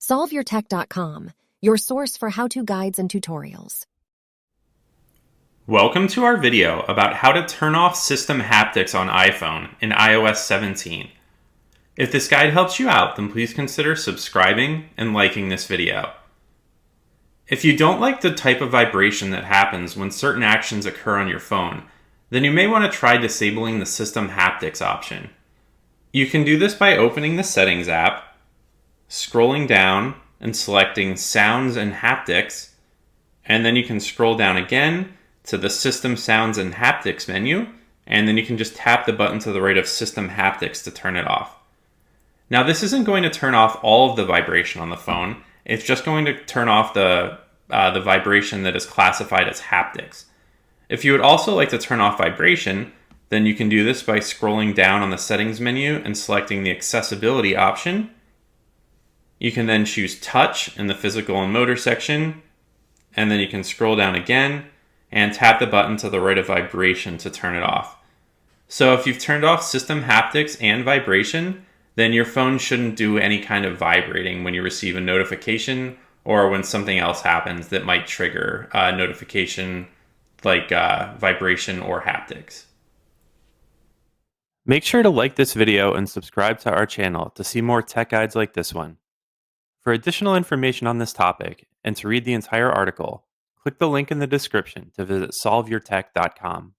SolveYourTech.com, your source for how-to guides and tutorials. Welcome to our video about how to turn off system haptics on iPhone in iOS 17. If this guide helps you out, then please consider subscribing and liking this video. If you don't like the type of vibration that happens when certain actions occur on your phone, then you may want to try disabling the system haptics option. You can do this by opening the Settings app, scrolling down and selecting Sounds and Haptics, and then you can scroll down again to the System Sounds and Haptics menu, and then you can just tap the button to the right of System Haptics to turn it off. Now this isn't going to turn off all of the vibration on the phone, it's just going to turn off the vibration that is classified as haptics. If you would also like to turn off vibration, then you can do this by scrolling down on the Settings menu and selecting the Accessibility option. You can then choose Touch in the Physical and Motor section, and then you can scroll down again and tap the button to the right of Vibration to turn it off. So if you've turned off System Haptics and Vibration, then your phone shouldn't do any kind of vibrating when you receive a notification or when something else happens that might trigger a notification like vibration or haptics. Make sure to like this video and subscribe to our channel to see more tech guides like this one. For additional information on this topic and to read the entire article, click the link in the description to visit SolveYourTech.com.